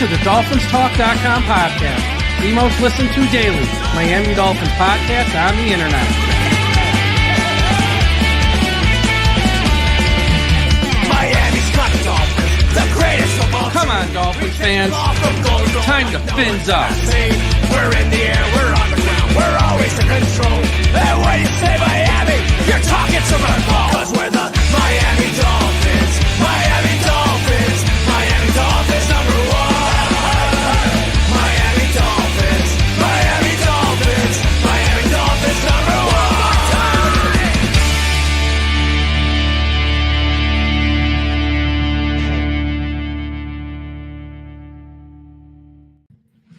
to the DolphinsTalk.com podcast, the most listened to daily Miami Dolphins podcast on the internet. Miami's got the Dolphins, the greatest of all. Come on, Dolphins fans. Time to fins up. We're in the air, we're on the ground, we're always in control. And when you say Miami, you're talking Super Bowl. Cause we're the Miami Dolphins, Miami Dolphins, Miami Dolphins number one. Miami Dolphins, Miami Dolphins, Miami Dolphins number one.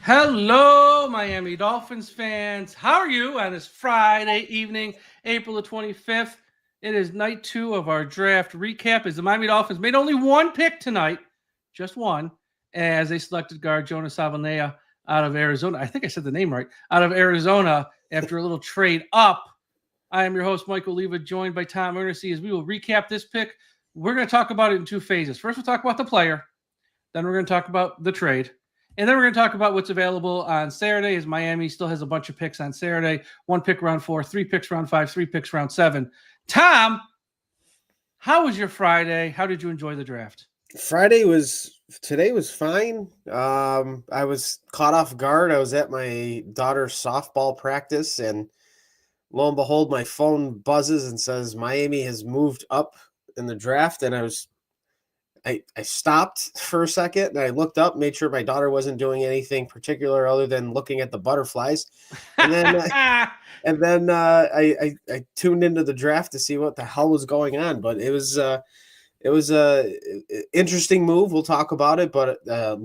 Hello, Miami Dolphins fans. How are you on this Friday evening, April the 25th? It is night 2 of our draft recap as the Miami Dolphins made only one pick tonight, just one, as they selected guard Jonah Savaiinaea out of Arizona. I think I said the name right. Out of Arizona after a little trade up. I am your host, Michael Leva, joined by Tom Ernest as we will recap this pick. We're going to talk about it in 2 phases. First, we'll talk about the player. Then we're going to talk about the trade. And then we're going to talk about what's available on Saturday, as Miami still has a bunch of picks on Saturday. 1 pick round 4, 3 picks round 5, 3 picks round 7. Tom, how was your Friday? How did you enjoy the draft? Today was fine. I was caught off guard. I was at my daughter's softball practice, and lo and behold, my phone buzzes and says Miami has moved up in the draft. And I stopped for a second and I looked up, made sure my daughter wasn't doing anything particular other than looking at the butterflies. And then, I tuned into the draft to see what the hell was going on. But it was a interesting move. We'll talk about it, but a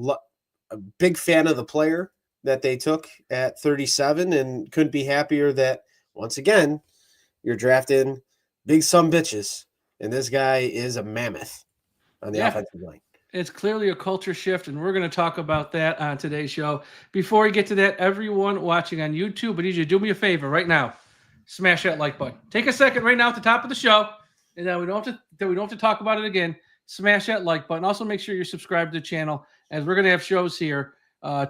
big fan of the player that they took at 37 and couldn't be happier that once again, you're drafting big some bitches. And this guy is a mammoth on the offensive line. It's clearly a culture shift, and we're going to talk about that on today's show. Before we get to that, everyone watching on YouTube, I need you to do me a favor right now. Smash that like button. Take a second right now at the top of the show, and then we don't have to talk about it again. Smash that like button. Also, make sure you're subscribed to the channel, as we're going to have shows here.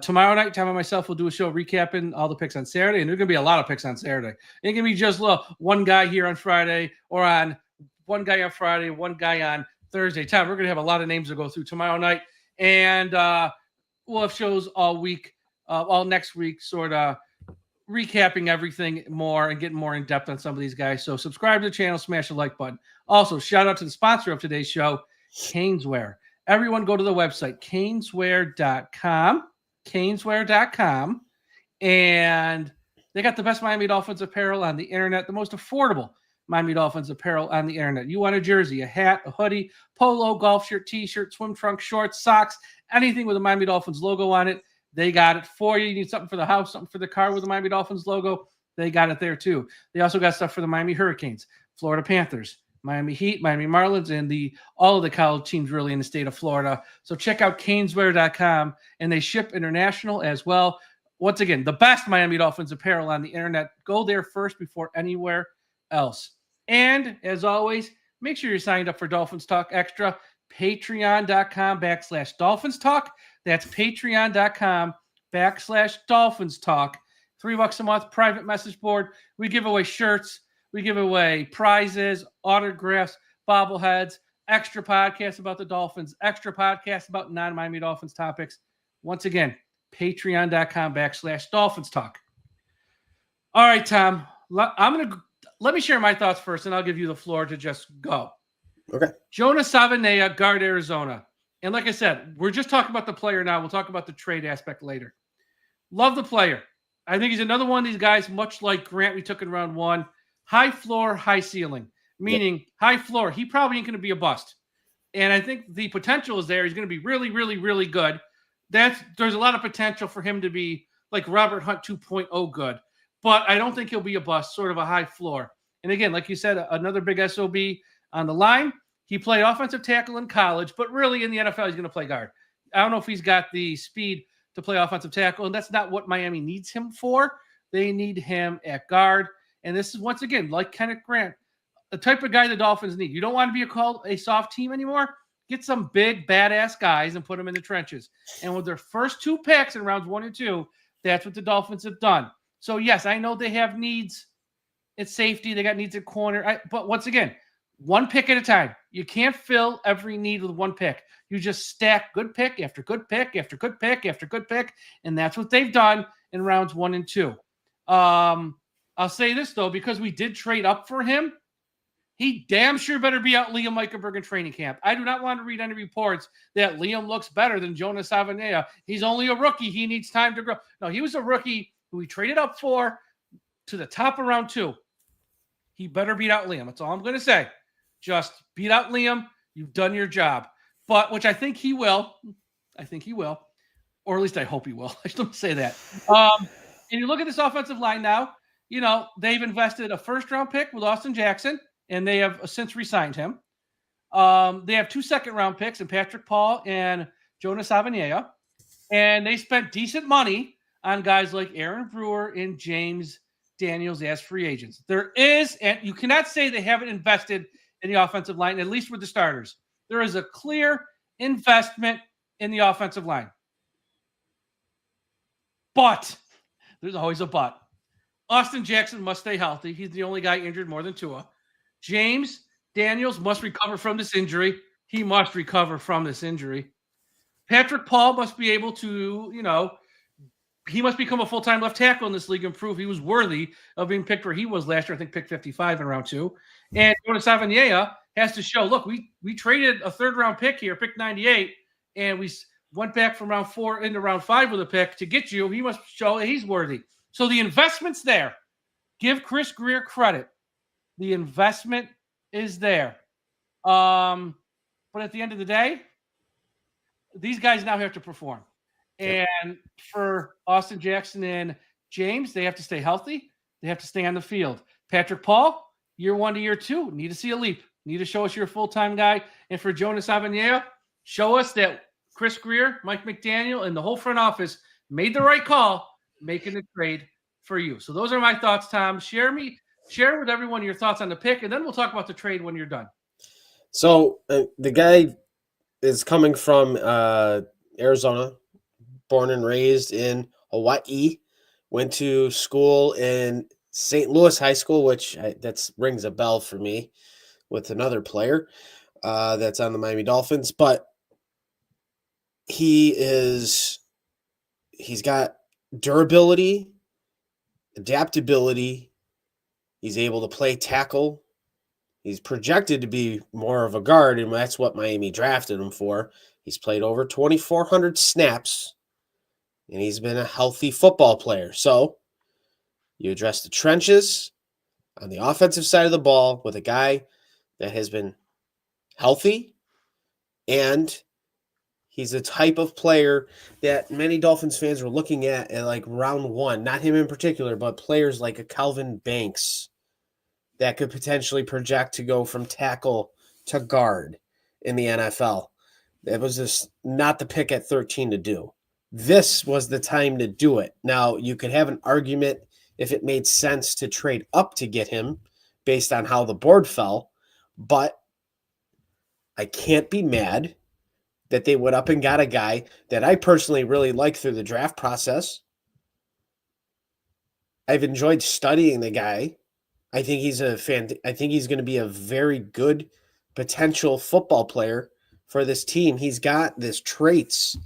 Tomorrow night, Tom and myself will do a show recapping all the picks on Saturday, and there's going to be a lot of picks on Saturday. It can be just one guy here on Friday, or on one guy on Friday, one guy on Thursday. Tom, we're going to have a lot of names to go through tomorrow night, and we'll have shows all week, all next week, sort of recapping everything more and getting more in depth on some of these guys. So subscribe to the channel, smash the like button. Also, shout out to the sponsor of today's show, Caneswear. Everyone go to the website, caneswear.com, and they got the best Miami Dolphins apparel on the internet, the most affordable Miami Dolphins apparel on the internet. You want a jersey, a hat, a hoodie, polo, golf shirt, t-shirt, swim trunk, shorts, socks, anything with a Miami Dolphins logo on it, they got it for you. You need something for the house, something for the car with the Miami Dolphins logo, they got it there too. They also got stuff for the Miami Hurricanes, Florida Panthers, Miami Heat, Miami Marlins, and all of the college teams really in the state of Florida. So check out caneswear.com, and they ship international as well. Once again, the best Miami Dolphins apparel on the internet. Go there first before anywhere else. And as always, make sure you're signed up for Dolphins Talk Extra, patreon.com/Dolphins Talk. That's patreon.com/Dolphins Talk. $3 a month, private message board. We give away shirts. We give away prizes, autographs, bobbleheads, extra podcasts about the Dolphins, extra podcasts about non-Miami Dolphins topics. Once again, patreon.com/Dolphins Talk. All right, Tom, let me share my thoughts first, and I'll give you the floor to just go. Okay. Jonah Savaiinaea, guard Arizona. And like I said, we're just talking about the player now. We'll talk about the trade aspect later. Love the player. I think he's another one of these guys, much like Grant we took in round 1. High floor, high ceiling, meaning high floor. He probably ain't going to be a bust. And I think the potential is there. He's going to be really, really, really good. There's a lot of potential for him to be like Robert Hunt 2.0 good. But I don't think he'll be a bust, sort of a high floor. And again, like you said, another big SOB on the line. He played offensive tackle in college, but really in the NFL, he's going to play guard. I don't know if he's got the speed to play offensive tackle, and that's not what Miami needs him for. They need him at guard. And this is, once again, like Kenneth Grant, the type of guy the Dolphins need. You don't want to be called a soft team anymore. get some big, badass guys and put them in the trenches. And with their first 2 picks in rounds 1 and 2, that's what the Dolphins have done. So, yes, I know they have needs at safety. They got needs at corner. But once again, 1 pick at a time. You can't fill every need with 1 pick. You just stack good pick after good pick after good pick after good pick, and that's what they've done in rounds 1 and 2. I'll say this, though, because we did trade up for him, he damn sure better be out Liam Eichenberg in training camp. I do not want to read any reports that Liam looks better than Jonah Savaiinaea. He's only a rookie. He needs time to grow. No, he was a rookie who we traded up for to the top of round 2. He better beat out Liam. That's all I'm going to say. Just beat out Liam. You've done your job. But, which I think he will. I think he will. Or at least I hope he will. I shouldn't say that. And you look at this offensive line now, they've invested a first-round pick with Austin Jackson, and they have since re-signed him. They have 2 second-round picks in Patrick Paul and Jonah Savaiinaea. And they spent decent money on guys like Aaron Brewer and James Daniels as free agents. There is, and you cannot say they haven't invested in the offensive line, at least with the starters. There is a clear investment in the offensive line. But, there's always a but. Austin Jackson must stay healthy. He's the only guy injured more than Tua. James Daniels must recover from this injury. He must recover from this injury. Patrick Paul must be able to, he must become a full-time left tackle in this league and prove he was worthy of being picked where he was last year, I think pick 55 in round 2. And Jonah Savaiinaea has to show, look, we traded a third-round pick here, pick 98, and we went back from round 4 into round 5 with a pick to get you. He must show that he's worthy. So the investment's there. Give Chris Grier credit. The investment is there. But at the end of the day, these guys now have to perform. And for Austin Jackson and James, they have to stay healthy. They have to stay on the field. Patrick Paul, year 1 to year 2, need to see a leap. Need to show us you're a full-time guy. And for Jonah Savaiinaea, show us that Chris Grier, Mike McDaniel, and the whole front office made the right call making a trade for you. So those are my thoughts, Tom. Share with everyone your thoughts on the pick, and then we'll talk about the trade when you're done. So the guy is coming from Arizona, born and raised in Hawaii, went to school in St. Louis High School, which that rings a bell for me with another player that's on the Miami Dolphins. But he's got durability, adaptability. He's able to play tackle. He's projected to be more of a guard, and that's what Miami drafted him for. He's played over 2,400 snaps, and he's been a healthy football player. So you address the trenches on the offensive side of the ball with a guy that has been healthy, and he's the type of player that many Dolphins fans were looking at like round 1, not him in particular, but players like a Calvin Banks that could potentially project to go from tackle to guard in the NFL. That was just not the pick at 13 to do. This was the time to do it. Now, you could have an argument if it made sense to trade up to get him based on how the board fell, but I can't be mad that they went up and got a guy that I personally really like through the draft process. I've enjoyed studying the guy. I think he's I think he's going to be a very good potential football player for this team. He's got this traits,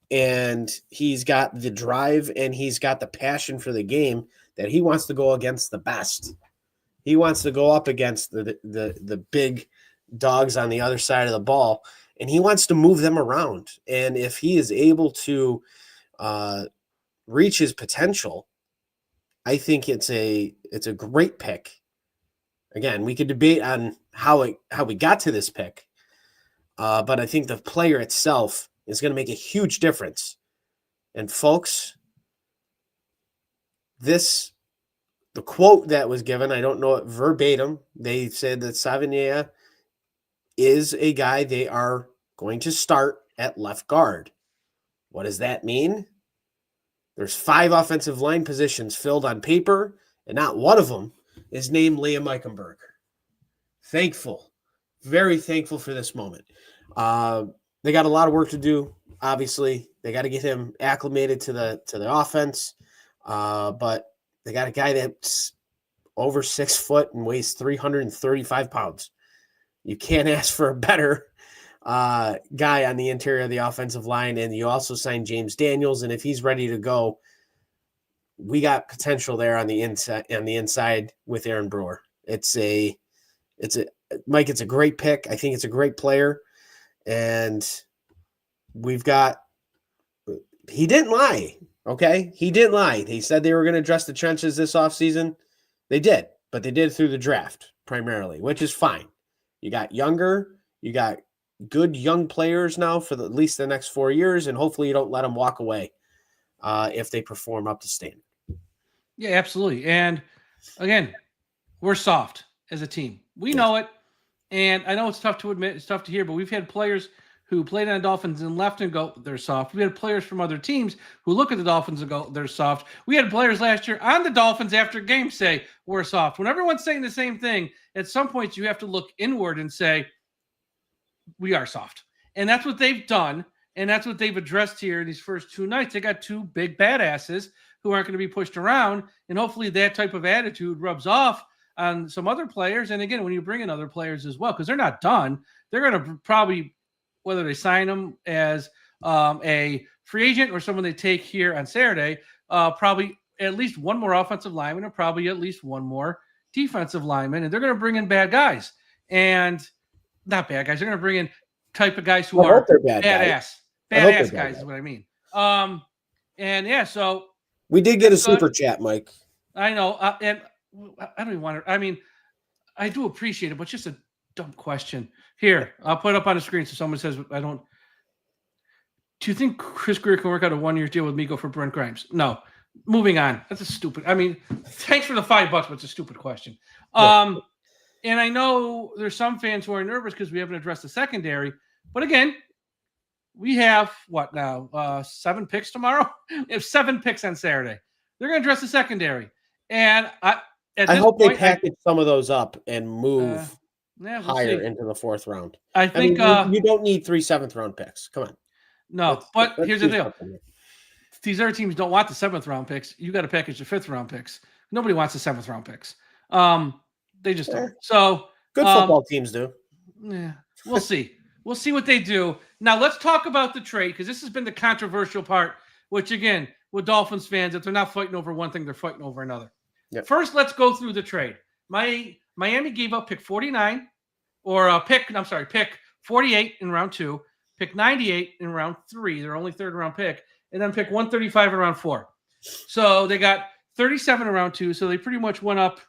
and he's got the drive, and he's got the passion for the game that he wants to go against the best. He wants to go up against the big dogs on the other side of the ball, and he wants to move them around. And if he is able to reach his potential, I think it's a great pick. Again, we could debate on how we got to this pick, but I think the player itself is going to make a huge difference. And folks, the quote that was given, I don't know it verbatim. They said that Savaiinaea is a guy they are going to start at left guard. What does that mean? There's 5 offensive line positions filled on paper, and not one of them is named Liam Eichenberg. Thankful, very thankful for this moment. They got a lot of work to do. Obviously, they got to get him acclimated to the offense. But they got a guy that's over 6 foot and weighs 335 pounds. You can't ask for a better guy on the interior of the offensive line. And you also signed James Daniels. And if he's ready to go, we got potential there on the inside with Aaron Brewer. Mike, it's a great pick. I think it's a great player. And he didn't lie. Okay. He didn't lie. He said they were going to address the trenches this offseason. They did, but they did through the draft primarily, which is fine. You got good young players now for at least the next 4 years, and hopefully you don't let them walk away if they perform up to standard. Yeah, absolutely. And again, we're soft as a team. We know it. And I know it's tough to admit, it's tough to hear, but we've had players who played on the Dolphins and left and go, they're soft. We had players from other teams who look at the Dolphins and go, they're soft. We had players last year on the Dolphins after games say, we're soft. When everyone's saying the same thing, at some point you have to look inward and say, we are soft. And that's what they've done. And that's what they've addressed here in these first 2 nights. They got 2 big badasses who aren't going to be pushed around. And hopefully that type of attitude rubs off on some other players. And again, when you bring in other players as well, because they're not done, they're going to probably, whether they sign them as a free agent or someone they take here on Saturday, probably at least one more offensive lineman or probably at least one more defensive lineman. And they're going to bring in bad guys. And not bad guys. They're going to bring in type of guys who are badass. Badass guys is what I mean. And yeah, so we did get a super chat, Mike. I know. And I don't even want to, I mean, I do appreciate it, but just a dumb question. Here, I'll put it up on the screen so someone says, do you think Chris Greer can work out a 1-year deal with Miko for Brent Grimes? No. Moving on. That's a stupid, I mean, thanks for the $5, but it's a stupid question. And I know there's some fans who are nervous because we haven't addressed the secondary. But again, we have what now? 7 picks tomorrow? We have 7 picks on Saturday. They're going to address the secondary. And I hope they package some of those up and move higher into the 4th round. I think you don't need 3 7th-round picks. Come on. No, let's here's the deal. These other teams don't want the 7th-round picks. You got to package the 5th-round picks. Nobody wants the 7th-round picks. They just don't. So good football teams do. Yeah, we'll see. We'll see what they do. Now let's talk about the trade because this has been the controversial part. Which again, with Dolphins fans, if they're not fighting over one thing, they're fighting over another. Yep. First, let's go through the trade. Miami gave up pick 49, or pick 48 in round 2, pick 98 in round 3, their only 3rd round pick, and then pick 135 in round 4. So they got 37 in round 2. So they pretty much went up.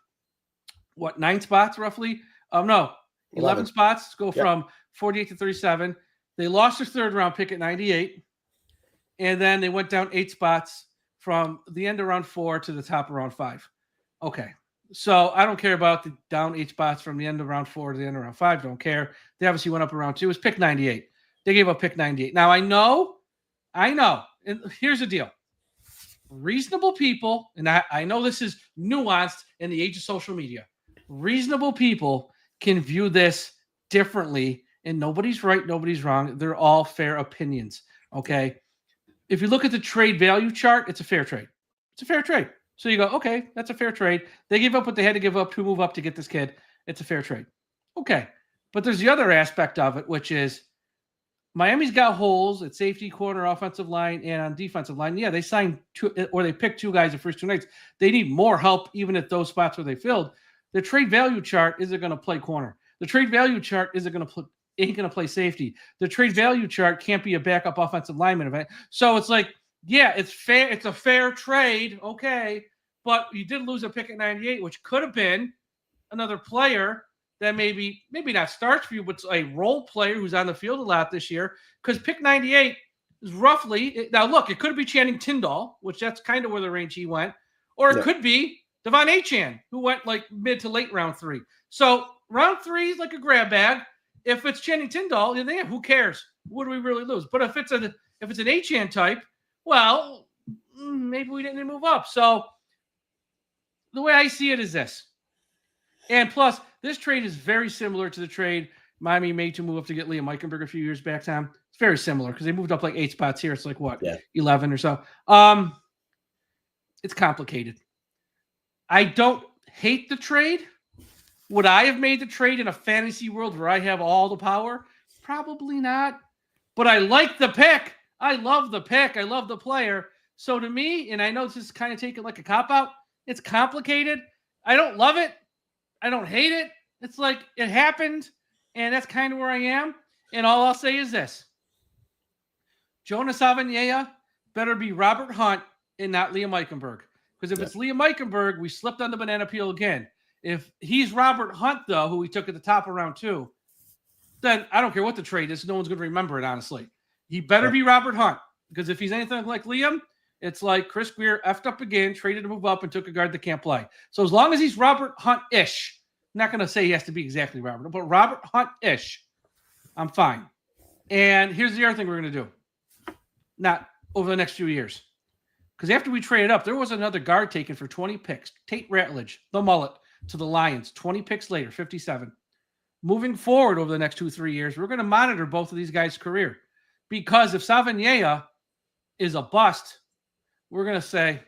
9 spots roughly? No, 11 spots. Go from 48 to 37. They lost their 3rd round pick at 98. And then they went down 8 spots from the end of round 4 to the top of round 5. Okay. So I don't care about the down 8 spots from the end of round 4 to the end of round 5. Don't care. They obviously went up in round 2. It was pick 98. They gave up pick 98. Now I know. And here's the deal. Reasonable people, and I know this is nuanced in the age of social media. Reasonable people can view this differently, and nobody's right, nobody's wrong. They're all fair opinions, okay? If you look at the trade value chart, it's a fair trade. It's a fair trade. So you go, okay, that's a fair trade. They gave up what they had to give up to move up to get this kid. It's a fair trade. Okay, but there's the other aspect of it, which is Miami's got holes at safety, corner, offensive line, and on defensive line. Yeah, they signed 2, or they picked 2 guys the first 2 nights. They need more help even at those spots where they filled. The trade value chart isn't going to play corner. The trade value chart ain't going to play safety. The trade value chart can't be a backup offensive lineman event. So it's like, yeah, it's fair. It's a fair trade, okay, but you did lose a pick at 98, which could have been another player that maybe not starts for you, but a role player who's on the field a lot this year. Because pick 98 is roughly now. Look, it could be Channing Tyndall, which that's kind of where the range he went, or it could be Devon Achane, who went like mid to late round 3. So round 3 is like a grab bag. If it's Channing Tyndall, then who cares? What do we really lose? But if it's an Achane type, well, maybe we didn't move up. So the way I see it is this. And plus, this trade is very similar to the trade Miami made to move up to get Liam Eichenberg a few years back, Tom. It's very similar because they moved up like 8 spots here. It's like what, 11 or so. It's complicated. I don't hate the trade. Would I have made the trade in a fantasy world where I have all the power? Probably not. But I like the pick. I love the pick. I love the player. So to me, and I know this is kind of taken like a cop-out, it's complicated. I don't love it. I don't hate it. It's like it happened, and that's kind of where I am. And all I'll say is this. Jonah Savaiinaea better be Robert Hunt and not Liam Eichenberg. Because if it's Liam Eichenberg, we slipped on the banana peel again. If he's Robert Hunt, though, who we took at the top of round 2, then I don't care what the trade is. No one's going to remember it, honestly. He better be Robert Hunt. Because if he's anything like Liam, it's like Chris Greer effed up again, traded to move up, and took a guard that can't play. So as long as he's Robert Hunt-ish, I'm not going to say he has to be exactly Robert, but Robert Hunt-ish, I'm fine. And here's the other thing we're going to do. Not over the next few years. Because after we traded up, there was another guard taken for 20 picks. Tate Ratledge, the mullet, to the Lions. 20 picks later, 57. Moving forward over the next 2-3 years, we're going to monitor both of these guys' career. Because if Savaiinaea is a bust, we're going to say,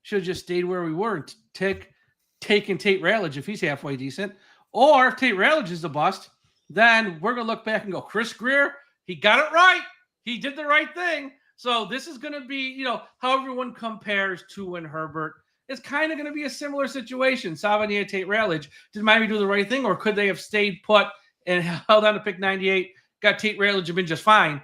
should have just stayed where we were and taken Tate Ratledge if he's halfway decent. Or if Tate Ratledge is a bust, then we're going to look back and go, Chris Greer, he got it right. He did the right thing. So this is going to be, how everyone compares to and Herbert. It's kind of going to be a similar situation. Savaiinaea, Tate Ratledge. Did Miami do the right thing, or could they have stayed put and held on to pick 98, got Tate Ratledge and been just fine?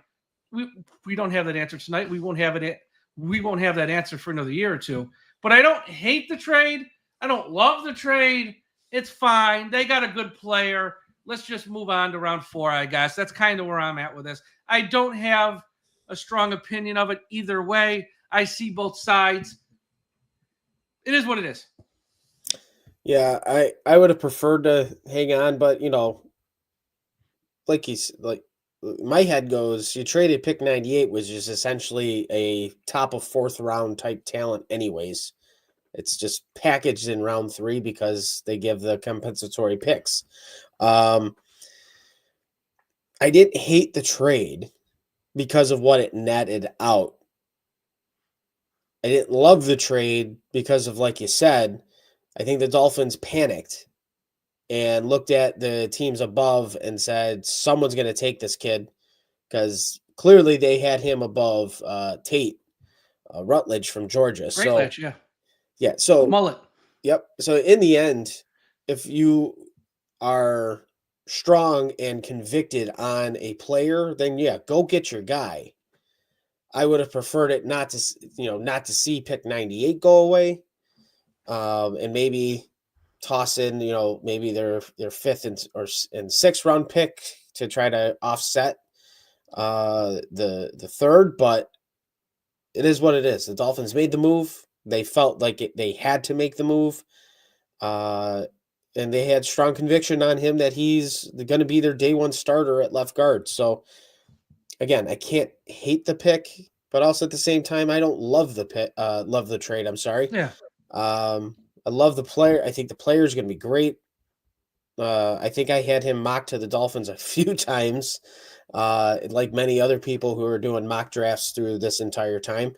We don't have that answer tonight. We won't have it. We won't have that answer for another year or two. But I don't hate the trade. I don't love the trade. It's fine. They got a good player. Let's just move on to round 4, I guess. That's kind of where I'm at with this. I don't have a strong opinion of it either way. I see both sides. It is what it is. Yeah, I would have preferred to hang on, but like my head goes, you traded pick 98, which is essentially a top of 4th round type talent anyways. It's just packaged in round 3 because they give the compensatory picks. I didn't hate the trade because of what it netted out. I didn't love the trade because of, like you said, I think the Dolphins panicked and looked at the teams above and said, someone's going to take this kid, because clearly they had him above Tate Rutledge from Georgia. Great match, yeah. Yeah, so mullet. Yep. So in the end, if you are strong and convicted on a player, then yeah, go get your guy. I would have preferred it not to see pick 98 go away, and maybe toss in, maybe their 5th and 6th round pick to try to offset the 3rd. But it is what it is. The Dolphins made the move. They felt like they had to make the move, and they had strong conviction on him that he's going to be their day 1 starter at left guard. So again, I can't hate the pick, but also at the same time, I don't love the pick, love the trade. I'm sorry. Yeah. I love the player. I think the player is going to be great. I think I had him mocked to the Dolphins a few times, like many other people who are doing mock drafts through this entire time,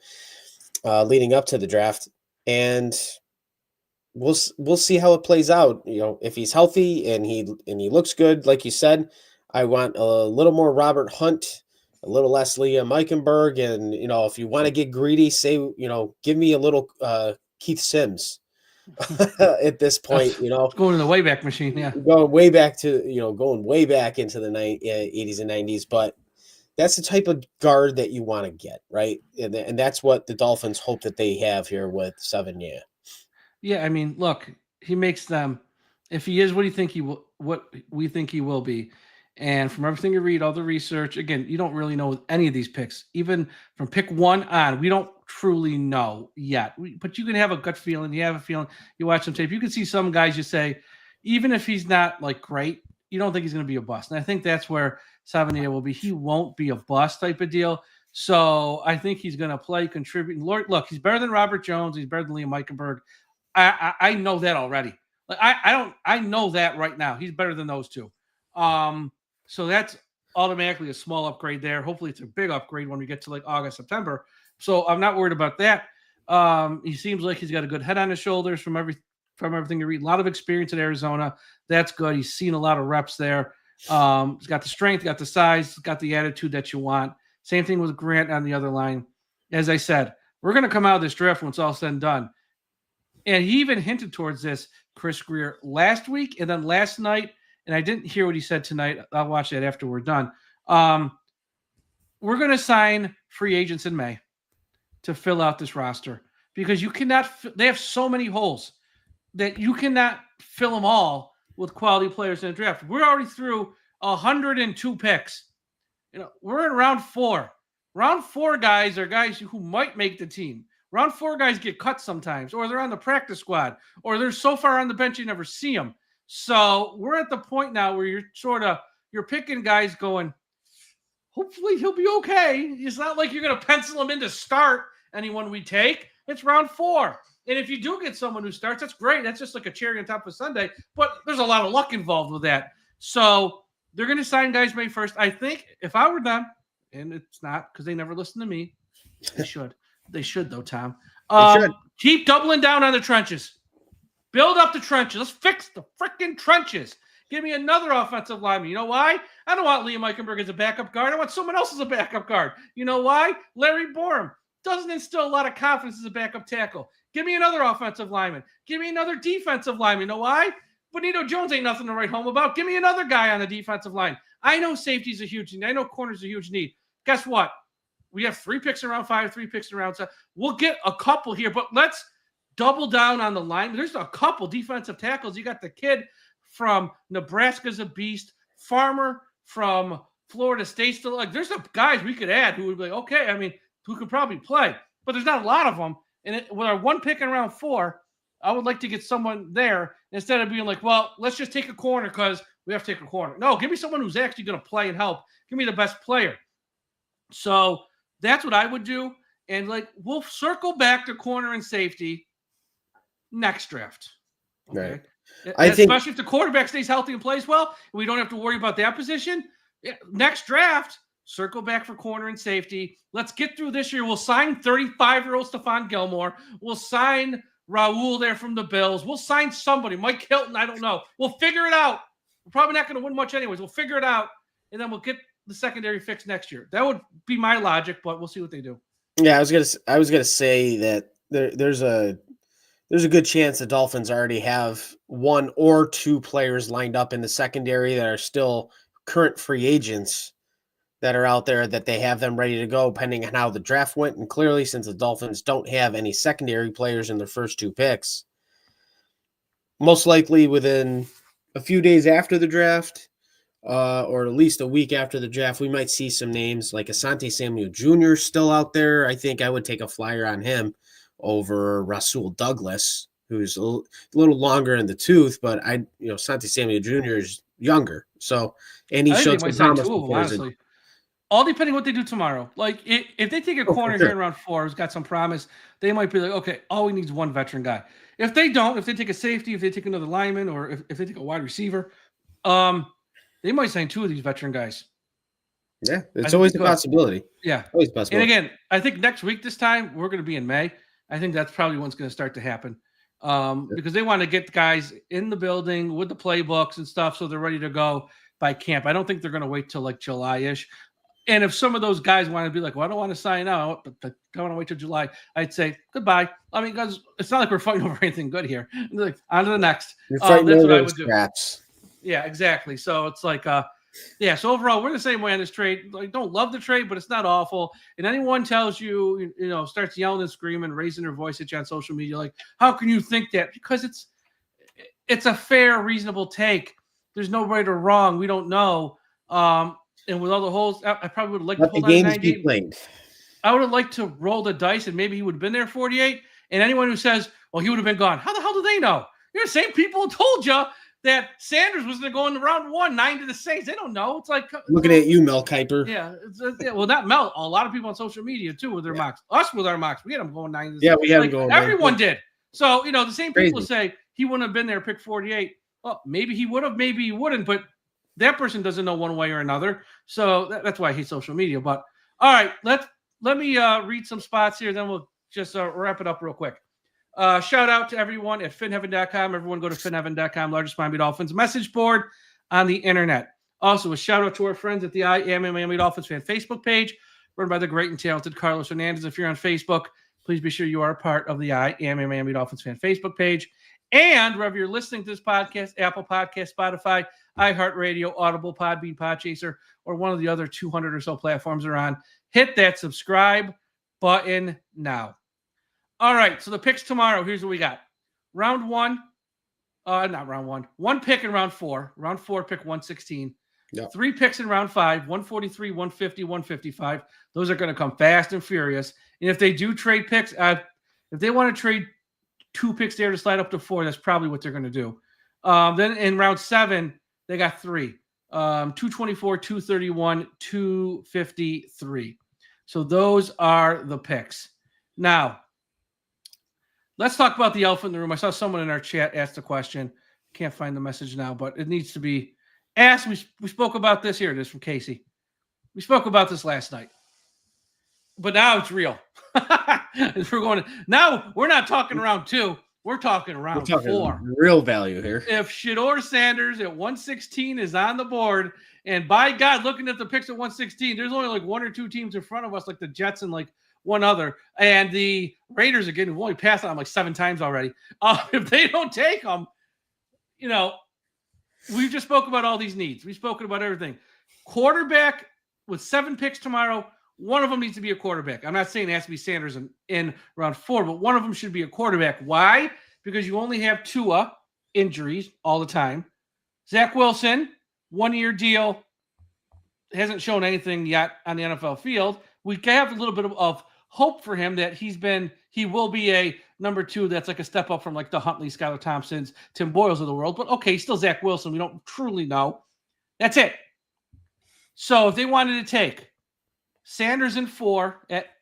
leading up to the draft. And we'll see how it plays out. If he's healthy and he looks good, like you said, I want a little more Robert Hunt, a little less Liam Eichenberg. And, if you want to get greedy, say, give me a little Keith Sims at this point, going in the Wayback Machine. Yeah. Going way back to, going way back into the 80s and 90s. But that's the type of guard that you want to get, right? And that's what the Dolphins hope that they have here with Savaiinaea. Yeah, I mean, look, he makes them. If he is what we think he will be, and from everything you read, all the research, again, you don't really know any of these picks. Even from pick 1 on, we don't truly know yet. But you can have a gut feeling. You have a feeling. You watch some tape. You can see some guys. You say, even if he's not like great, you don't think he's going to be a bust. And I think that's where Savaiinaea will be. He won't be a bust type of deal. So I think he's going to play, contribute. And look, he's better than Robert Jones. He's better than Liam Eichenberg. I know that already. Like I know that right now. He's better than those two. So that's automatically a small upgrade there. Hopefully it's a big upgrade when we get to like August, September. So I'm not worried about that. He seems like he's got a good head on his shoulders from everything you read. A lot of experience at Arizona. That's good. He's seen a lot of reps there. He's got the strength, got the size, got the attitude that you want. Same thing with Grant on the other line. As I said, we're going to come out of this draft when it's all said and done. And he even hinted towards this, Chris Greer, last week and then last night. And I didn't hear what he said tonight. I'll watch that after we're done. We're going to sign free agents in May to fill out this roster because you cannot. They have so many holes that you cannot fill them all with quality players in the draft. We're already through 102 picks. We're in round 4. Round 4 guys are guys who might make the team. Round 4 guys get cut sometimes, or they're on the practice squad, or they're so far on the bench you never see them. So we're at the point now where you're picking guys going, hopefully he'll be okay. It's not like you're going to pencil him in to start anyone we take. It's round 4. And if you do get someone who starts, that's great. That's just like a cherry on top of Sunday. But there's a lot of luck involved with that. So they're going to sign guys May 1st. I think if I were them, and it's not because they never listen to me. They should. They should, though, Tom. Keep doubling down on the trenches. Build up the trenches. Let's fix the freaking trenches. Give me another offensive lineman. You know why? I don't want Liam Eichenberg as a backup guard. I want someone else as a backup guard. You know why? Larry Borum doesn't instill a lot of confidence as a backup tackle. Give me another offensive lineman. Give me another defensive lineman. You know why? Benito Jones ain't nothing to write home about. Give me another guy on the defensive line. I know safety's a huge need. I know corner's a huge need. Guess what? We have 3 picks in round 5, 3 picks in round 7. We'll get a couple here, but let's double down on the line. There's a couple defensive tackles. You got the kid from Nebraska's a beast. Farmer from Florida State still. Like, there's some guys we could add who would be like, okay, I mean, who could probably play. But there's not a lot of them. And with our 1 pick in round 4, I would like to get someone there instead of being like, well, let's just take a corner because we have to take a corner. No, give me someone who's actually going to play and help. Give me the best player. So that's what I would do. And like, we'll circle back to corner and safety next draft. Okay. Right. Especially if the quarterback stays healthy and plays well, we don't have to worry about that position. Next draft, circle back for corner and safety. Let's get through this year. We'll sign 35-year-old Stephon Gilmore. We'll sign Raul there from the Bills. We'll sign somebody. Mike Hilton, I don't know. We'll figure it out. We're probably not going to win much anyways. We'll figure it out, and then we'll get the secondary fixed next year. That would be my logic, but we'll see what they do. Yeah, I was gonna say that there's a good chance the Dolphins already have 1 or 2 players lined up in the secondary that are still current free agents that are out there, that they have them ready to go depending on how the draft went. And clearly, since the Dolphins don't have any secondary players in their first 2 picks, most likely within a few days after the draft, or at least a week after the draft, we might see some names like Asante Samuel Jr. still out there. I think I would take a flyer on him over Rasul Douglas, who's a little longer in the tooth, but Asante Samuel Jr. is younger. So, and he showed some promise honestly. All depending what they do tomorrow. Like, if they take a corner here in round 4 who's got some promise, they might be like, okay, all we need is 1 veteran guy. If they don't, if they take a safety, if they take another lineman, or if they take a wide receiver, they might sign 2 of these veteran guys. Yeah, it's always a possibility. Yeah. Always a possibility. And again, I think next week this time, we're going to be in May. I think that's probably what's going to start to happen. Because they want to get the guys in the building with the playbooks and stuff so they're ready to go by camp. I don't think they're going to wait till like July-ish. And if some of those guys want to be like, well, I don't want to sign out, but I want to wait till July, I'd say goodbye. I mean, because it's not like we're fighting over anything good here. Like, on to the next. You're fighting that's what I would scraps. do. Yeah, exactly. So it's like, so overall, we're the same way on this trade. Like, don't love the trade, but it's not awful. And anyone tells you, starts yelling and screaming, raising their voice at you on social media, like, how can you think that? Because it's a fair, reasonable take. There's no right or wrong. We don't know. And with all the holes, I probably would have liked to hold on to 98. I would have liked to roll the dice, and maybe he would have been there 48. And anyone who says, well, he would have been gone, how the hell do they know? You're the same people who told you that Sanders was going to go in round 1, 9 to the Saints. They don't know. It's like looking at you, Mel Kiper. Yeah, well, not Mel. A lot of people on social media too with their mocks. Us with our mocks, we had them going 9 to the Saints. Yeah, we had them going. Everyone did. So the same people say he wouldn't have been there, pick 48. Well, maybe he would have, maybe he wouldn't, but that person doesn't know one way or another. So that's why I hate social media. But all right, let me read some spots here. Then we'll just wrap it up real quick. Shout out to everyone at finheaven.com. Everyone go to finheaven.com, largest Miami Dolphins message board on the internet. Also, a shout out to our friends at the I Am a Miami Dolphins fan Facebook page, run by the great and talented Carlos Hernandez. If you're on Facebook, please be sure you are a part of the I Am a Miami Dolphins fan Facebook page. And wherever you're listening to this podcast, Apple Podcast, Spotify, iHeartRadio, Audible, Podbean, Podchaser, or one of the other 200 or so platforms are on, hit that subscribe button now. All right, so the picks tomorrow, here's what we got. Round one, not round one. One pick in round four. Round four, pick 116. Yep. 3 picks in round 5, 143, 150, 155. Those are going to come fast and furious. And if they do trade picks, if they want to trade 2 picks there to slide up to 4, that's probably what they're going to do. Then in round 7, they got 3. 224, 231, 253. So those are the picks. Now, let's talk about the elephant in the room. I saw someone in our chat ask the question. Can't find the message now, but it needs to be asked. We spoke about this. Here it is from Casey. We spoke about this last night. But now it's real. We're not talking round 2. We're talking round 4. Real value here. If Shedeur Sanders at 116 is on the board, and by God, looking at the picks at 116, there's only like 1 or 2 teams in front of us, like the Jets and like one other. And the Raiders, again, have only passed on them like 7 times already. If they don't take them, we've just spoken about all these needs. We've spoken about everything. Quarterback with 7 picks tomorrow. One of them needs to be a quarterback. I'm not saying it has to be Sanders in round 4, but one of them should be a quarterback. Why? Because you only have Tua injuries all the time. Zach Wilson, 1-year deal, hasn't shown anything yet on the NFL field. We have a little bit of hope for him that he will be a number 2 that's like a step up from like the Huntley, Skylar Thompsons, Tim Boyles of the world. But okay, still Zach Wilson. We don't truly know. That's it. So if they wanted to take Sanders in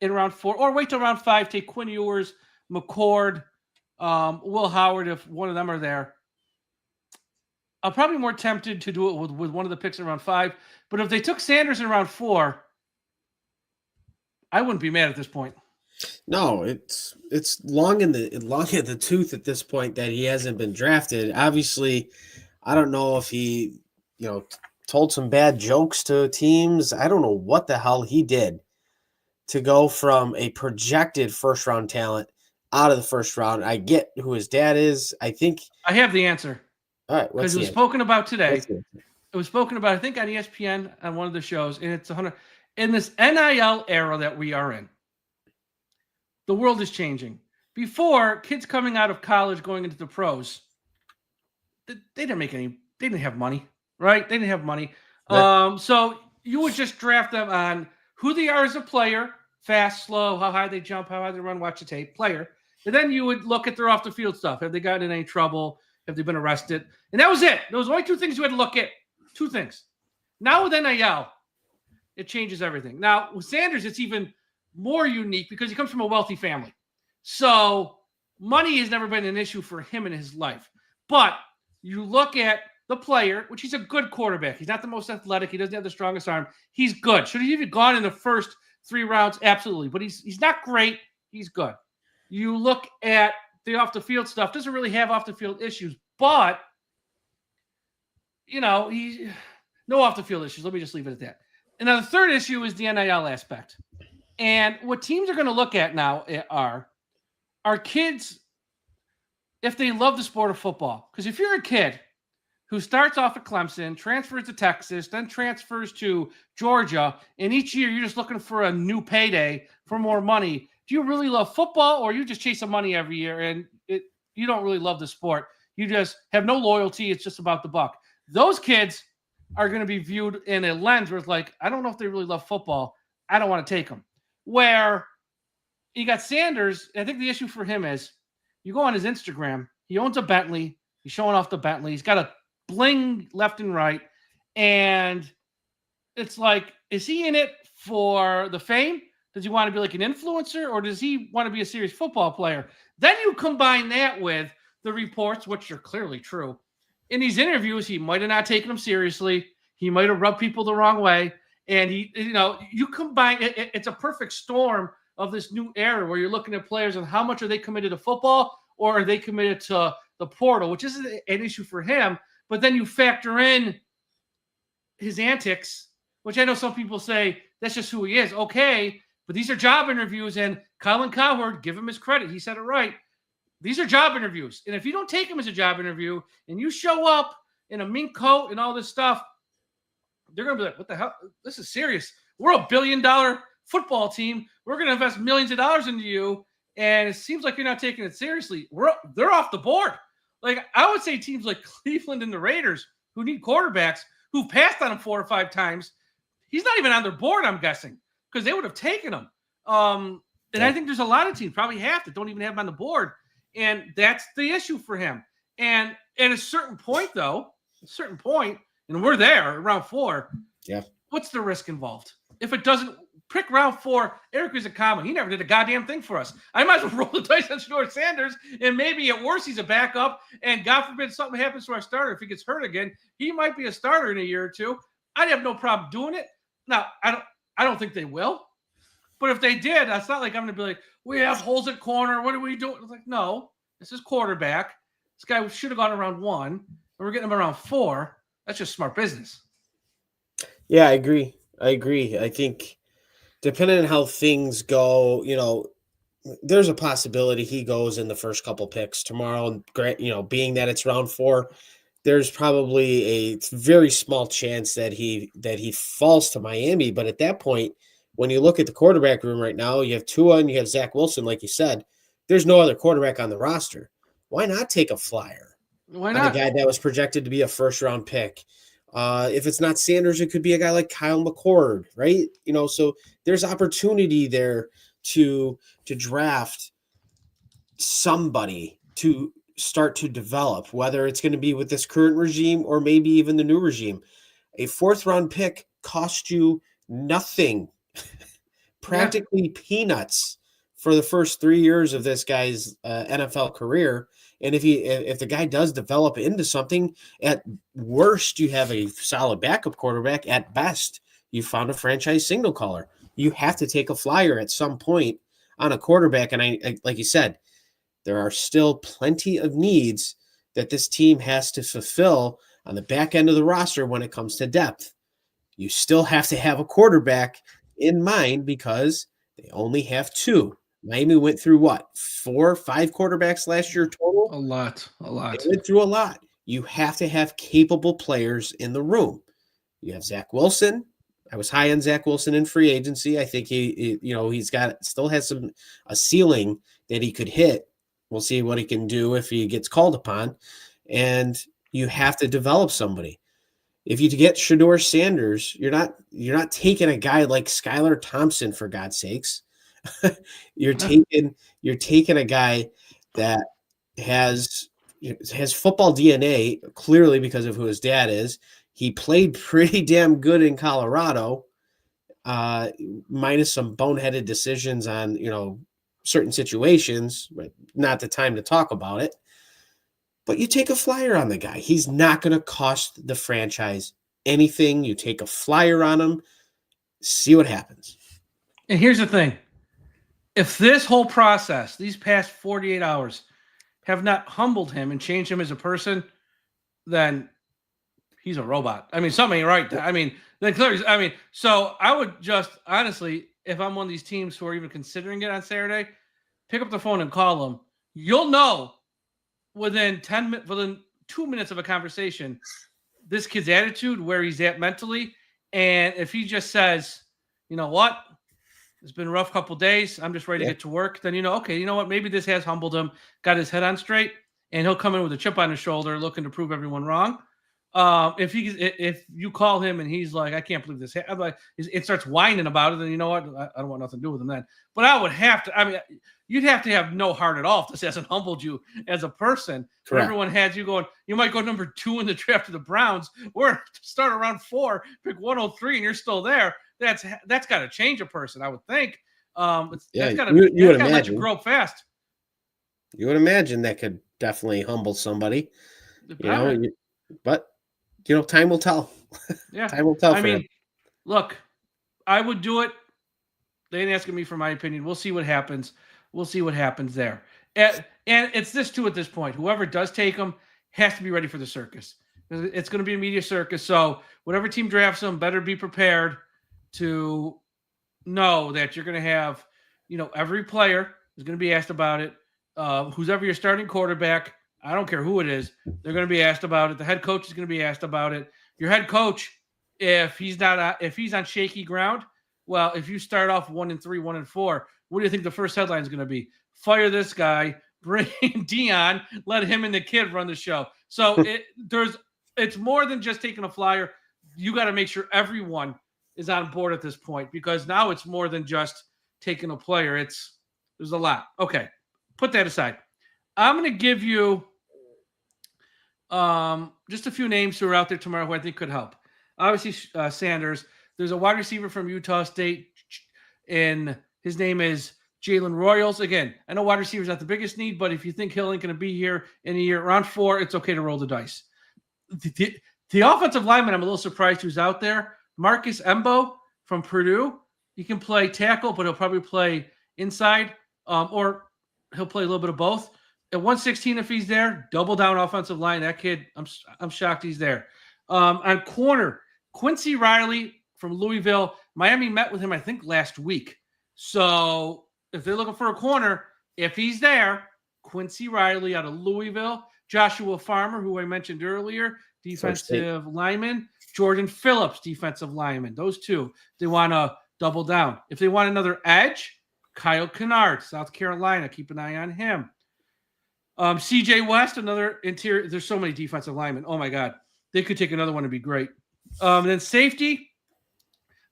round 4, or wait till round 5, take Quinn Ewers, McCord, Will Howard, if one of them are there. I'm probably more tempted to do it with one of the picks in round 5. But if they took Sanders in round 4, I wouldn't be mad at this point. No, it's long in the tooth at this point that he hasn't been drafted. Obviously, I don't know if he, told some bad jokes to teams. I don't know what the hell he did to go from a projected first-round talent out of the first round. I get who his dad is. I think I have the answer. All right, because it was spoken about today. It was spoken about, I think, on ESPN on one of the shows, and it's 100 in this NIL era that we are in. The world is changing. Before, kids coming out of college going into the pros, they didn't make any. They didn't have money. Right? They didn't have money. Right. So you would just draft them on who they are as a player, fast, slow, how high they jump, how high they run, watch the tape, player. And then you would look at their off-the-field stuff. Have they gotten in any trouble? Have they been arrested? And that was it. There was only 2 things you had to look at. 2 things. Now with NIL, it changes everything. Now with Sanders, it's even more unique because he comes from a wealthy family. So money has never been an issue for him in his life. But you look at the player, which he's a good quarterback. He's not the most athletic. He doesn't have the strongest arm. He's good. Should he have gone in the first 3 rounds? Absolutely. But he's not great. He's good. You look at the off-the-field stuff. Doesn't really have off-the-field issues. But, no off-the-field issues. Let me just leave it at that. And now the third issue is the NIL aspect. And what teams are going to look at now are kids, if they love the sport of football. Because if you're a kid who starts off at Clemson, transfers to Texas, then transfers to Georgia, and each year you're just looking for a new payday for more money. Do you really love football, or you just chasing money every year and you don't really love the sport? You just have no loyalty. It's just about the buck. Those kids are going to be viewed in a lens where it's like, I don't know if they really love football. I don't want to take them. Where you got Sanders, I think the issue for him is you go on his Instagram, he owns a Bentley. He's showing off the Bentley. He's got a bling left and right. And it's like, is he in it for the fame? Does he want to be like an influencer, or does he want to be a serious football player? Then you combine that with the reports, which are clearly true. In these interviews, he might have not taken them seriously. He might have rubbed people the wrong way. And you combine it, it's a perfect storm of this new era where you're looking at players and how much are they committed to football or are they committed to the portal, which is an issue for him. But then you factor in his antics, which I know some people say that's just who he is. Okay, but these are job interviews, and Colin Cowherd, give him his credit. He said it right. These are job interviews. And if you don't take them as a job interview and you show up in a mink coat and all this stuff, they're going to be like, what the hell? This is serious. We're a $1 billion football team. We're going to invest millions of dollars into you. And it seems like you're not taking it seriously. They're off the board. Like, I would say teams like Cleveland and the Raiders, who need quarterbacks, who passed on him 4 or 5 times, he's not even on their board, I'm guessing, because they would have taken him. And I think there's a lot of teams, probably half, that don't even have him on the board. And that's the issue for him. And at a certain point, and we're there around 4. Yeah. What's the risk involved? If it doesn't pick round 4, Eric Rizikama, he never did a goddamn thing for us. I might as well roll the dice on Shedeur Sanders, and maybe at worst he's a backup. And God forbid something happens to our starter. If he gets hurt again, he might be a starter in a year or 2. I'd have no problem doing it. Now, I don't think they will. But if they did, that's not like I'm going to be like, we have holes at corner. What are we doing? It's like, no, this is quarterback. This guy should have gone around 1, and we're getting him around 4. That's just smart business. Yeah, I agree. I think depending on how things go, there's a possibility he goes in the first couple picks tomorrow. Being that it's round 4, there's probably a very small chance that he falls to Miami. But at that point, when you look at the quarterback room right now, you have Tua and you have Zach Wilson, like you said. There's no other quarterback on the roster. Why not take a flyer? Why not? A guy that was projected to be a first-round pick. If it's not Sanders, it could be a guy like Kyle McCord, right? So there's opportunity there to draft somebody to start to develop, whether it's going to be with this current regime or maybe even the new regime. A 4th-round pick cost you nothing, practically peanuts for the first 3 years of this guy's NFL career. And if the guy does develop into something, at worst, you have a solid backup quarterback. At best, you found a franchise signal caller. You have to take a flyer at some point on a quarterback. And I like you said, there are still plenty of needs that this team has to fulfill on the back end of the roster when it comes to depth. You still have to have a quarterback in mind because they only have 2. Miami went through 4 or 5 quarterbacks last year total? A lot. They went through a lot. You have to have capable players in the room. You have Zach Wilson. I was high on Zach Wilson in free agency. I think he's still has a ceiling that he could hit. We'll see what he can do if he gets called upon. And you have to develop somebody. If you get Shedeur Sanders, you're not taking a guy like Skylar Thompson, for God's sakes. You're taking a guy that has football DNA, clearly because of who his dad is. He played pretty damn good in Colorado, minus some boneheaded decisions on certain situations, but not the time to talk about it. But you take a flyer on the guy. He's not going to cost the franchise anything. You take a flyer on him, see what happens. And here's the thing. If this whole process, these past 48 hours, have not humbled him and changed him as a person, then he's a robot. I mean, something ain't right. I mean, then clearly, so I would just, honestly, if I'm one of these teams who are even considering it on Saturday, pick up the phone and call them. You'll know within 2 minutes of a conversation, this kid's attitude, where he's at mentally. And if he just says, you know what? It's been a rough couple days. I'm just ready to get to work. Then okay, you know what? Maybe this has humbled him, got his head on straight, and he'll come in with a chip on his shoulder, looking to prove everyone wrong. If you call him and he's like, I can't believe this, it starts whining about it, then you know what? I don't want nothing to do with him then. But I would have to. You'd have to have no heart at all if this hasn't humbled you as a person. Correct. Everyone has you going. You might go number 2 in the draft to the Browns, or start around 4, pick 103, and you're still there. That's got to change a person, I would think. That's got to let you grow up fast. You would imagine that could definitely humble somebody. But time will tell. Yeah. Time will tell I for him. mean, look, I would do it. They ain't asking me for my opinion. We'll see what happens. We'll see what happens there. And it's this too at this point. Whoever does take him has to be ready for the circus. It's going to be a media circus. So whatever team drafts him better be prepared to know that you're going to have, every player is going to be asked about it. Who's ever your starting quarterback, I don't care who it is, they're going to be asked about it. The head coach is going to be asked about it. Your head coach, if he's on shaky ground, well, if you start off 1-3, 1-4, what do you think the first headline is going to be? Fire this guy, bring Dion, let him and the kid run the show. So it's more than just taking a flyer. You got to make sure everyone is on board at this point, because now it's more than just taking a player. There's a lot. Okay, put that aside. I'm going to give you just a few names who are out there tomorrow who I think could help. Obviously, Sanders. There's a wide receiver from Utah State, and his name is Jalen Royals. Again, I know wide receiver is not the biggest need, but if you think Hill ain't going to be here in a year, round 4, it's okay to roll the dice. The offensive lineman, I'm a little surprised who's out there. Marcus Embo from Purdue. He can play tackle, but he'll probably play inside, or he'll play a little bit of both. At 116, if he's there, double down offensive line. That kid, I'm shocked he's there. On corner, Quincy Riley from Louisville. Miami met with him, I think, last week. So if they're looking for a corner, if he's there, Quincy Riley out of Louisville. Joshua Farmer, who I mentioned earlier, defensive lineman. Jordan Phillips, defensive lineman. Those two, they want to double down. If they want another edge, Kyle Kennard, South Carolina. Keep an eye on him. CJ West, another interior. There's so many defensive linemen. Oh, my God. They could take another one and be great. Then safety,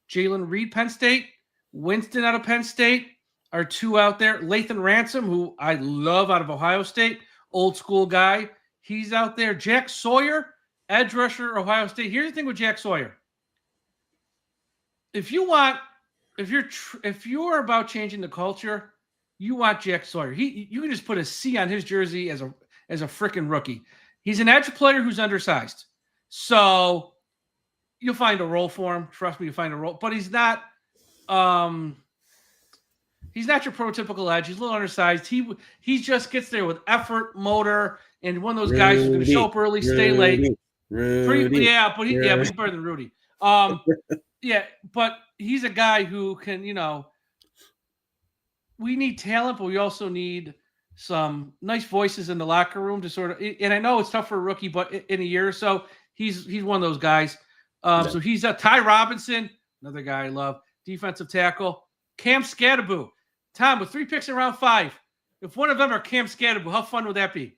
Jalen Reed, Penn State. Winston out of Penn State are two out there. Lathan Ransom, who I love out of Ohio State, old school guy. He's out there. Jack Sawyer, edge rusher, Ohio State. Here's the thing with Jack Sawyer. If you're about changing the culture, you want Jack Sawyer. You can just put a C on his jersey as a freaking rookie. He's an edge player who's undersized. So you'll find a role for him. Trust me, you'll find a role. But he's not your prototypical edge. He's a little undersized. He just gets there with effort, motor, and one of those guys who's going to show up early, stay late. But he's better than Rudy. But he's a guy who can, we need talent, but we also need some nice voices in the locker room to sort of, and I know it's tough for a rookie, but in a year or so, he's one of those guys. So he's a Ty Robinson, another guy I love, defensive tackle. Cam Scatteraboo. Tom, with 3 picks in round 5, if one of them are Cam Scatteraboo, how fun would that be?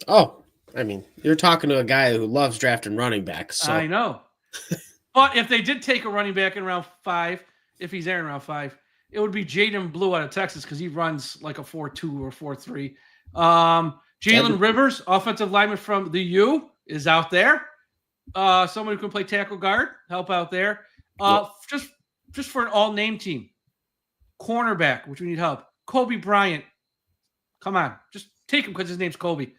Oh, I mean, you're talking to a guy who loves drafting running backs. So. I know. But if they did take a running back in round 5, if he's there in round 5, it would be Jaden Blue out of Texas because he runs like a 4.2 or 4.3. Jalen Rivers, offensive lineman from the U, is out there. Someone who can play tackle guard, help out there. Just for an all-name team. Cornerback, which we need help. Kobe Bryant. Come on. Just take him because his name's Kobe.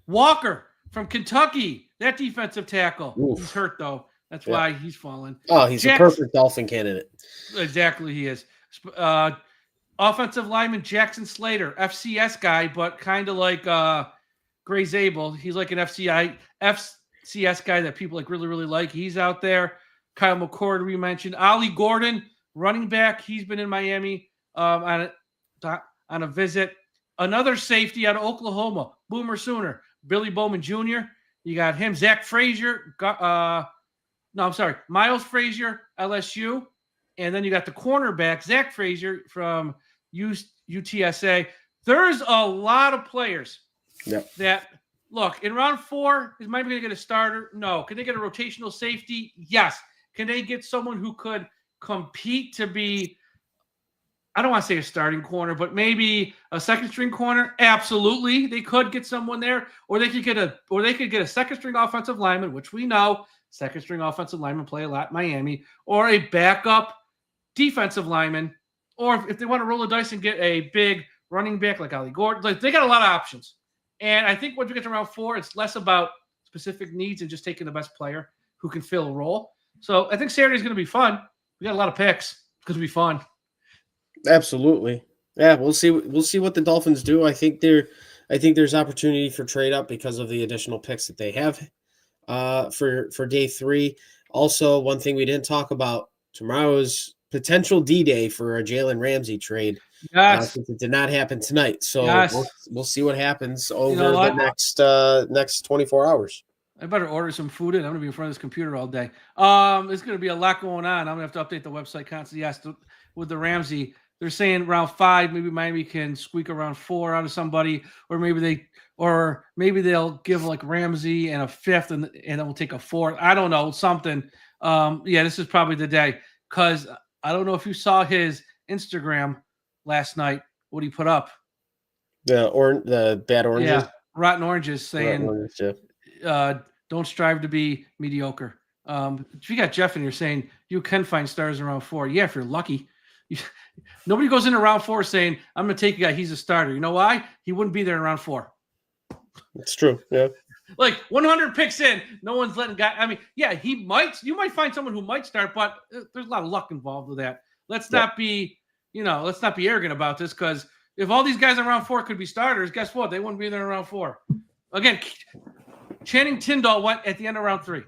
Walker from Kentucky. That defensive tackle. Oof. He's hurt, though. That's why he's fallen. Oh, he's a perfect Dolphin candidate. Exactly, he is. Offensive lineman Jackson Slater, FCS guy, but kind of like Gray Zabel. He's like an FCS guy that people like really, really like. He's out there. Kyle McCord, we mentioned. Ollie Gordon, running back. He's been in Miami on a visit. Another safety out of Oklahoma, Boomer Sooner, Billy Bowman Jr. You got him. Zach Frazier. Miles Frazier, LSU. And then you got the cornerback, Zach Frazier from UTSA. There's a lot of players that, look, in round 4, is Miami going to get a starter? No. Can they get a rotational safety? Yes. Can they get someone who could compete to be, I don't want to say a starting corner, but maybe a second-string corner? Absolutely. They could get someone there. Or they could get a second-string offensive lineman, which we know second-string offensive linemen play a lot in Miami, or a backup defensive lineman, or if they want to roll the dice and get a big running back like Ollie Gordon. Like, they got a lot of options. And I think once we get to round 4, it's less about specific needs and just taking the best player. who can fill a role. So I think Saturday's going to be fun. We got a lot of picks. It's going to be fun. Absolutely. Yeah, we'll see. We'll see what the Dolphins do. I think there's opportunity for trade up because of the additional picks that they have for day 3. Also, one thing we didn't talk about, tomorrow is potential D-Day for a Jalen Ramsey trade. Yes. Since it did not happen tonight. So Yes. we'll see what happens over the next 24 hours. I better order some food in. I'm going to be in front of this computer all day. There's going to be a lot going on. I'm going to have to update the website constantly. Yes, with the Ramsey, they're saying round 5. Maybe Miami can squeak around 4 out of somebody, or maybe they'll give like Ramsey and a 5th, and then we'll take a 4th. I don't know, something. This is probably the day, because I don't know if you saw his Instagram last night. What he put up? The bad oranges. Yeah, rotten oranges, saying. Don't strive to be mediocre. If you got Jeff in here saying you can find stars in round 4, yeah, if you're lucky. Nobody goes into round 4 saying, I'm going to take a guy, he's a starter. You know why? He wouldn't be there in round 4. It's true, yeah. Like 100 picks in, no one's letting guy. I mean, yeah, you might find someone who might start, but there's a lot of luck involved with that. Let's not be arrogant about this, because if all these guys in round 4 could be starters, guess what? They wouldn't be there in round 4. Again, Channing Tindall went at the end of round 3.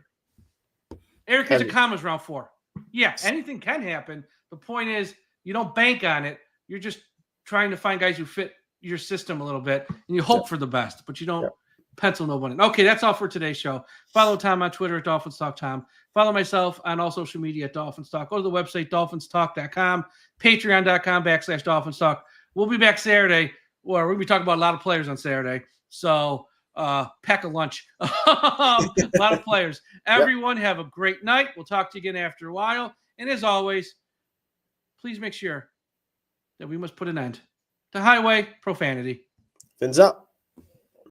Eric Ezukanma's round 4. Yeah, anything can happen. The point is, you don't bank on it. You're just trying to find guys who fit your system a little bit, and you hope for the best, but you don't pencil no one in. Okay, that's all for today's show. Follow Tom on Twitter at DolphinsTalk.Tom. Follow myself on all social media at DolphinsTalk. Go to the website, DolphinsTalk.com, Patreon.com/DolphinsTalk. We'll be back Saturday, or we're going to be talking about a lot of players on Saturday. So, pack a lunch. A lot of players. Everyone have a great night. We'll talk to you again after a while. And as always, please make sure that we must put an end to highway profanity. Fins up.